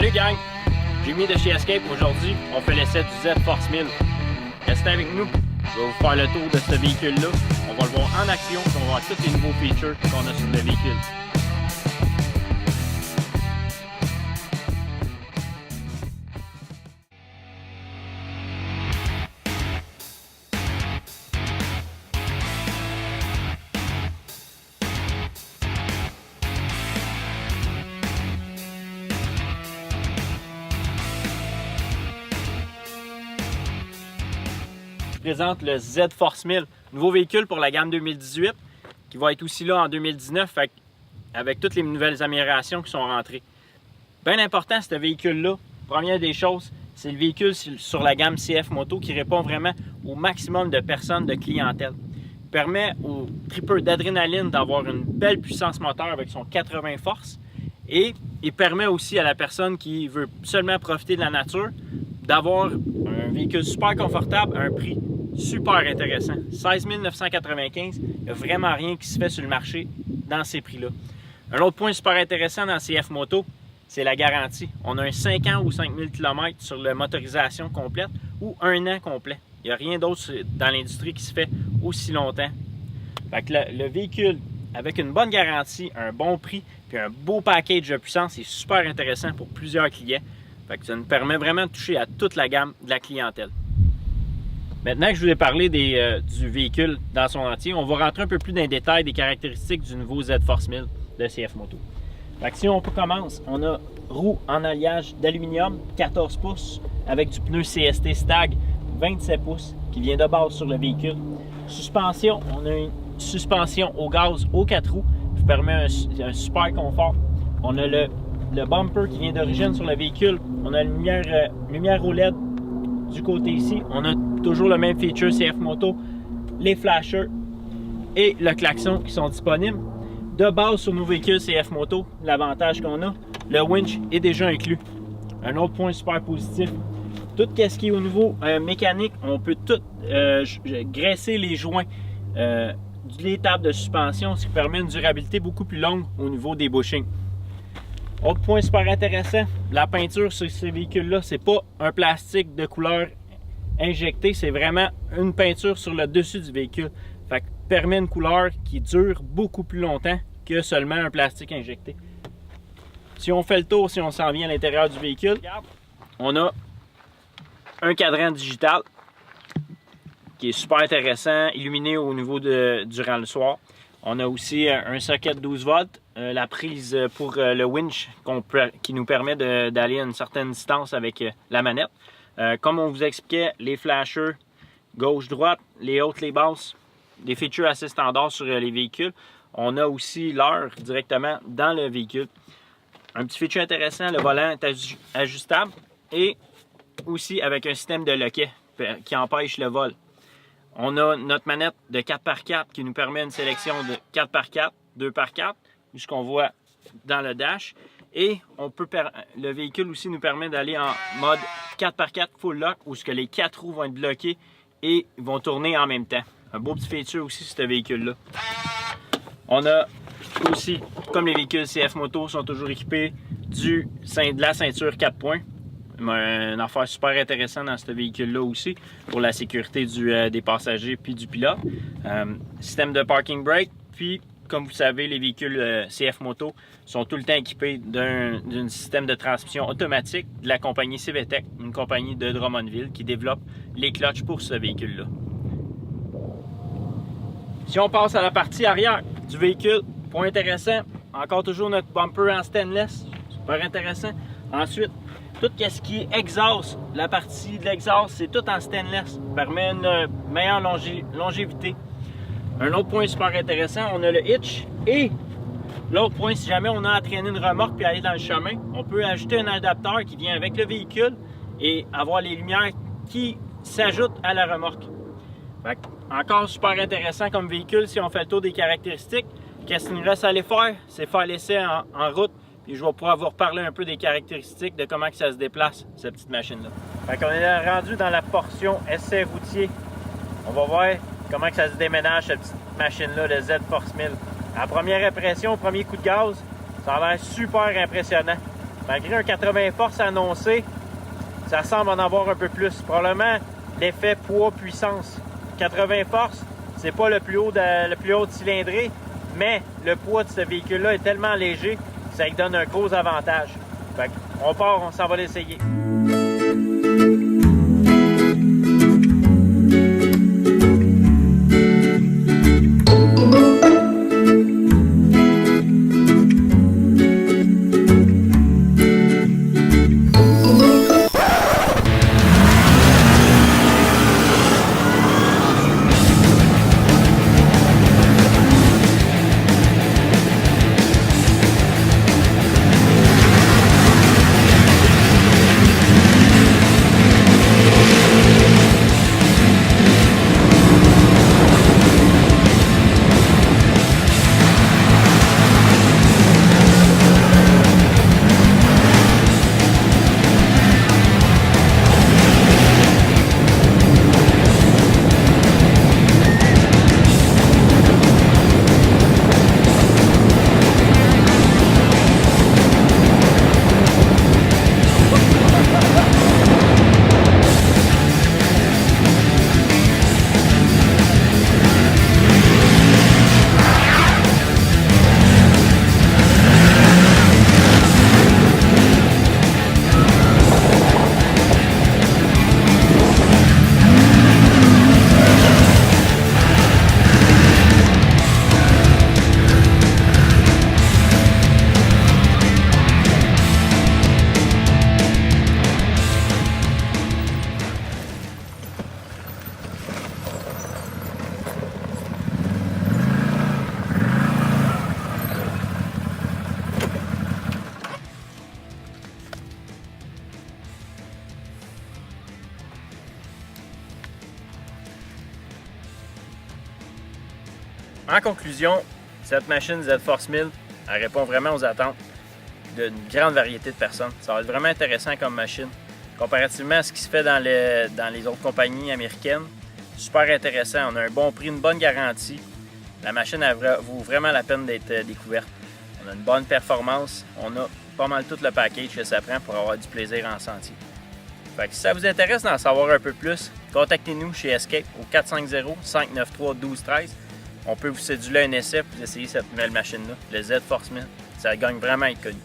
Salut gang! Jimmy de chez Escape. Aujourd'hui, on fait l'essai du Z Force 1000. Restez avec nous, je vais vous faire le tour de ce véhicule-là. On va le voir en action, et on va voir tous les nouveaux features qu'on a sur le véhicule. Je présente le Z Force 1000, nouveau véhicule pour la gamme 2018 qui va être aussi là en 2019 avec toutes les nouvelles améliorations qui sont rentrées. Bien important ce véhicule-là, première des choses, c'est le véhicule sur la gamme CF Moto qui répond vraiment au maximum de personnes de clientèle. Il permet au tripeur d'adrénaline d'avoir une belle puissance moteur avec son 80 forces et il permet aussi à la personne qui veut seulement profiter de la nature d'avoir un véhicule super confortable à un prix super intéressant. 16 995, il n'y a vraiment rien qui se fait sur le marché dans ces prix-là. Un autre point super intéressant dans CF Moto, c'est la garantie. On a un 5 ans ou 5000 km sur la motorisation complète ou 1 an complet. Il n'y a rien d'autre dans l'industrie qui se fait aussi longtemps. Fait que le véhicule, avec une bonne garantie, un bon prix puis un beau package de puissance, est super intéressant pour plusieurs clients. Fait que ça nous permet vraiment de toucher à toute la gamme de la clientèle. Maintenant que je vous ai parlé du véhicule dans son entier, on va rentrer un peu plus dans les détails des caractéristiques du nouveau Z Force 1000 de CF Moto. Fait que si on commence, on a roue en alliage d'aluminium 14 pouces avec du pneu CST Stag 27 pouces qui vient de base sur le véhicule. Suspension, on a une suspension au gaz aux 4 roues qui permet un super confort. On a le bumper qui vient d'origine sur le véhicule. On a une lumière OLED du côté ici. On a toujours le même feature CF Moto, les flashers et le klaxon qui sont disponibles. De base sur nos véhicules CF Moto, l'avantage qu'on a, le winch est déjà inclus. Un autre point super positif, tout ce qui est au niveau mécanique, on peut tout graisser les joints des tables de suspension, ce qui permet une durabilité beaucoup plus longue au niveau des bushings. Autre point super intéressant, la peinture sur ces véhicules-là, c'est pas un plastique de couleur injecté, c'est vraiment une peinture sur le dessus du véhicule. Fait que permet une couleur qui dure beaucoup plus longtemps que seulement un plastique injecté. Si on fait le tour, si on s'en vient à l'intérieur du véhicule, on a un cadran digital qui est super intéressant, illuminé au niveau durant le soir. On a aussi un socket 12 volts, la prise pour le winch qui nous permet d'aller à une certaine distance avec la manette. Comme on vous expliquait, les flashers gauche-droite, les hautes, les basses, des features assez standards sur les véhicules. On a aussi l'heure directement dans le véhicule. Un petit feature intéressant, le volant est ajustable et aussi avec un système de loquet qui empêche le vol. On a notre manette de 4x4 qui nous permet une sélection de 4x4, 2x4, ce qu'on voit dans le dash. Et le véhicule aussi nous permet d'aller en mode 4x4 full lock où les 4 roues vont être bloquées et vont tourner en même temps. Un beau petit feature aussi sur ce véhicule-là. On a aussi, comme les véhicules CF Moto sont toujours équipés de la ceinture 4 points. Une affaire super intéressante dans ce véhicule-là aussi pour la sécurité des passagers puis du pilote. Système de parking brake, puis comme vous savez, les véhicules CF Moto sont tout le temps équipés d'un système de transmission automatique de la compagnie CVTech, une compagnie de Drummondville qui développe les clutches pour ce véhicule-là. Si on passe à la partie arrière du véhicule, point intéressant, encore toujours notre bumper en stainless, super intéressant. Ensuite, tout ce qui est exhaust, la partie de l'exhaust, c'est tout en stainless, ça permet une meilleure longévité. Un autre point super intéressant, on a le hitch et l'autre point, si jamais on a à traîner une remorque puis aller dans le chemin, on peut ajouter un adapteur qui vient avec le véhicule et avoir les lumières qui s'ajoutent à la remorque. Fait, encore super intéressant comme véhicule si on fait le tour des caractéristiques. Qu'est-ce qu'il nous reste à aller faire? C'est faire l'essai en route. Puis je vais pouvoir vous reparler un peu des caractéristiques de comment que ça se déplace, cette petite machine-là. Fait qu'on est rendu dans la portion essai routier. On va voir comment que ça se déménage, cette petite machine-là, le Z Force 1000. À première impression, au premier coup de gaz, ça a l'air super impressionnant. Malgré un 80 forces annoncé, ça semble en avoir un peu plus. Probablement l'effet poids-puissance. 80 forces, c'est pas le plus haut de cylindrée, mais le poids de ce véhicule-là est tellement léger que ça lui donne un gros avantage. Fait on part, on s'en va l'essayer. En conclusion, cette machine Z-Force 1000, elle répond vraiment aux attentes d'une grande variété de personnes. Ça va être vraiment intéressant comme machine. Comparativement à ce qui se fait dans les autres compagnies américaines, super intéressant. On a un bon prix, une bonne garantie. La machine vaut vraiment la peine d'être découverte. On a une bonne performance. On a pas mal tout le package que ça prend pour avoir du plaisir en sentier. Fait que si ça vous intéresse d'en savoir un peu plus, contactez-nous chez Escape au 450-593-1213. On peut vous céduler un essai pour essayer cette nouvelle machine-là, le Z-Force 1000. Ça gagne vraiment à être connu.